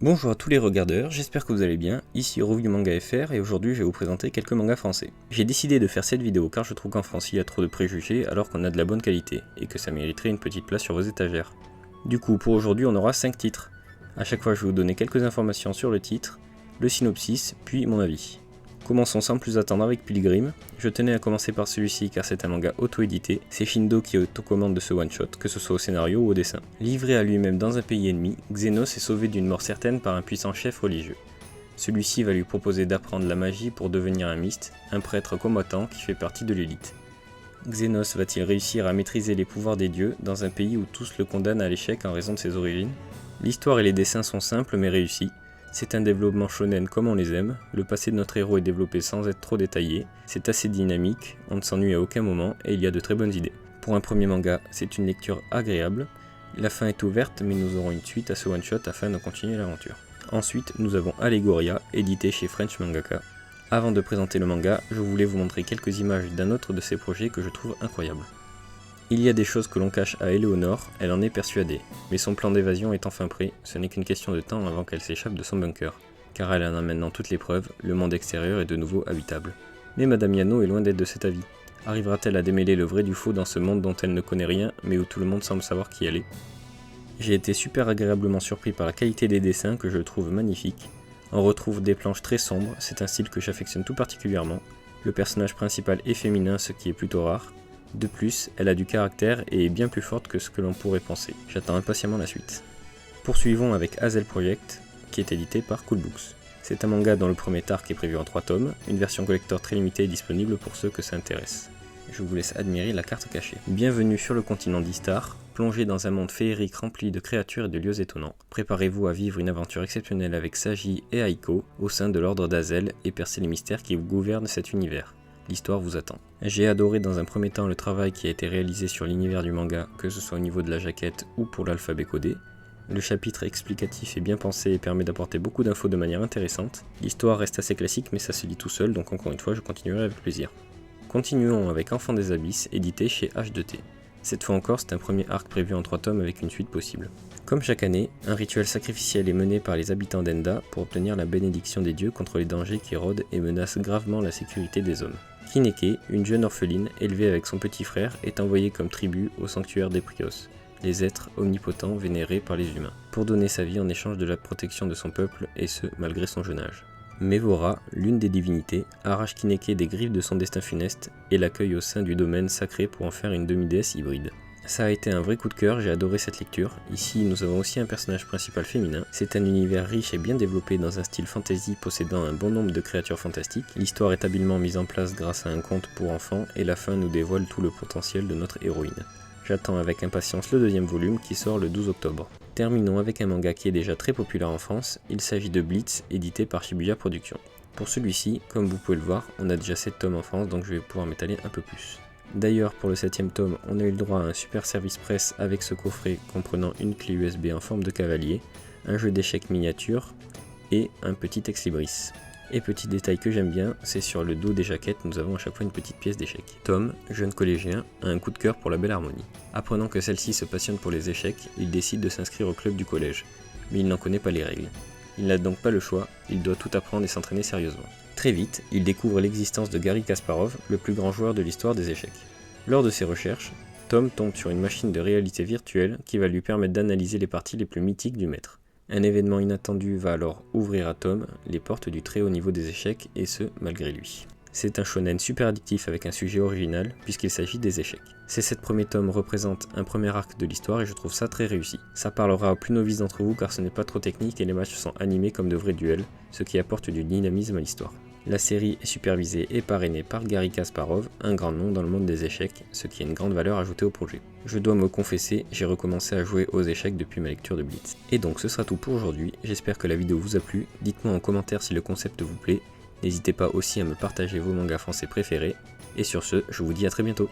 Bonjour à tous les regardeurs, j'espère que vous allez bien, ici Review Manga FR et aujourd'hui je vais vous présenter quelques mangas français. J'ai décidé de faire cette vidéo car je trouve qu'en France il y a trop de préjugés alors qu'on a de la bonne qualité et que ça mériterait une petite place sur vos étagères. Du coup pour aujourd'hui on aura 5 titres. A chaque fois je vais vous donner quelques informations sur le titre, le synopsis, puis mon avis. Commençons sans plus attendre avec Pilgrim. Je tenais à commencer par celui-ci car c'est un manga auto-édité, c'est Shindo qui est aux commandes de ce one-shot, que ce soit au scénario ou au dessin. Livré à lui-même dans un pays ennemi, Xenos est sauvé d'une mort certaine par un puissant chef religieux. Celui-ci va lui proposer d'apprendre la magie pour devenir un myste, un prêtre combattant qui fait partie de l'élite. Xenos va-t-il réussir à maîtriser les pouvoirs des dieux dans un pays où tous le condamnent à l'échec en raison de ses origines? L'histoire et les dessins sont simples mais réussis. C'est un développement shonen comme on les aime, le passé de notre héros est développé sans être trop détaillé, c'est assez dynamique, on ne s'ennuie à aucun moment et il y a de très bonnes idées. Pour un premier manga, c'est une lecture agréable, la fin est ouverte mais nous aurons une suite à ce one-shot afin de continuer l'aventure. Ensuite, nous avons Allegoria, édité chez French Mangaka. Avant de présenter le manga, je voulais vous montrer quelques images d'un autre de ses projets que je trouve incroyable. Il y a des choses que l'on cache à Eleonore, elle en est persuadée, mais son plan d'évasion est enfin prêt, ce n'est qu'une question de temps avant qu'elle s'échappe de son bunker, car elle en a maintenant toutes les preuves, le monde extérieur est de nouveau habitable. Mais Madame Yano est loin d'être de cet avis. Arrivera-t-elle à démêler le vrai du faux dans ce monde dont elle ne connaît rien, mais où tout le monde semble savoir qui elle est? J'ai été super agréablement surpris par la qualité des dessins que je trouve magnifique. On retrouve des planches très sombres, c'est un style que j'affectionne tout particulièrement. Le personnage principal est féminin, ce qui est plutôt rare. De plus, elle a du caractère et est bien plus forte que ce que l'on pourrait penser. J'attends impatiemment la suite. Poursuivons avec Hazel Project, qui est édité par Cool Books. C'est un manga dont le premier arc est prévu en 3 tomes, une version collector très limitée est disponible pour ceux que ça intéresse. Je vous laisse admirer la carte cachée. Bienvenue sur le continent d'Istar, plongé dans un monde féerique rempli de créatures et de lieux étonnants. Préparez-vous à vivre une aventure exceptionnelle avec Sagi et Aiko au sein de l'ordre d'Hazel et percer les mystères qui gouvernent cet univers. L'histoire vous attend. J'ai adoré dans un premier temps le travail qui a été réalisé sur l'univers du manga, que ce soit au niveau de la jaquette ou pour l'alphabet codé. Le chapitre explicatif est bien pensé et permet d'apporter beaucoup d'infos de manière intéressante. L'histoire reste assez classique mais ça se lit tout seul, donc encore une fois je continuerai avec plaisir. Continuons avec Enfants des Abysses, édité chez H2T. Cette fois encore, c'est un premier arc prévu en 3 tomes avec une suite possible. Comme chaque année, un rituel sacrificiel est mené par les habitants d'Enda pour obtenir la bénédiction des dieux contre les dangers qui rôdent et menacent gravement la sécurité des hommes. Kineke, une jeune orpheline élevée avec son petit frère, est envoyée comme tribut au sanctuaire des Prios, les êtres omnipotents vénérés par les humains, pour donner sa vie en échange de la protection de son peuple, et ce, malgré son jeune âge. Mevora, l'une des divinités, arrache Kineke des griffes de son destin funeste et l'accueille au sein du domaine sacré pour en faire une demi-déesse hybride. Ça a été un vrai coup de cœur, j'ai adoré cette lecture. Ici, nous avons aussi un personnage principal féminin. C'est un univers riche et bien développé dans un style fantasy possédant un bon nombre de créatures fantastiques. L'histoire est habilement mise en place grâce à un conte pour enfants et la fin nous dévoile tout le potentiel de notre héroïne. J'attends avec impatience le deuxième volume qui sort le 12 octobre. Terminons avec un manga qui est déjà très populaire en France, il s'agit de Blitz, édité par Shibuya Productions. Pour celui-ci, comme vous pouvez le voir, on a déjà 7 tomes en France donc je vais pouvoir m'étaler un peu plus. D'ailleurs, pour le 7ème tome, on a eu le droit à un super service presse avec ce coffret comprenant une clé USB en forme de cavalier, un jeu d'échecs miniature et un petit ex-libris. Et petit détail que j'aime bien, c'est sur le dos des jaquettes, nous avons à chaque fois une petite pièce d'échecs. Tom, jeune collégien, a un coup de cœur pour la belle harmonie. Apprenant que celle-ci se passionne pour les échecs, il décide de s'inscrire au club du collège. Mais il n'en connaît pas les règles. Il n'a donc pas le choix, il doit tout apprendre et s'entraîner sérieusement. Très vite, il découvre l'existence de Garry Kasparov, le plus grand joueur de l'histoire des échecs. Lors de ses recherches, Tom tombe sur une machine de réalité virtuelle qui va lui permettre d'analyser les parties les plus mythiques du maître. Un événement inattendu va alors ouvrir à Tom les portes du très haut niveau des échecs, et ce, malgré lui. C'est un shonen super addictif avec un sujet original, puisqu'il s'agit des échecs. Ces 7 premiers tomes représentent un premier arc de l'histoire et je trouve ça très réussi. Ça parlera aux plus novices d'entre vous car ce n'est pas trop technique et les matchs sont animés comme de vrais duels, ce qui apporte du dynamisme à l'histoire. La série est supervisée et parrainée par Garry Kasparov, un grand nom dans le monde des échecs, ce qui a une grande valeur ajoutée au projet. Je dois me confesser, j'ai recommencé à jouer aux échecs depuis ma lecture de Blitz. Et donc ce sera tout pour aujourd'hui, j'espère que la vidéo vous a plu, dites-moi en commentaire si le concept vous plaît, n'hésitez pas aussi à me partager vos mangas français préférés, et sur ce, je vous dis à très bientôt.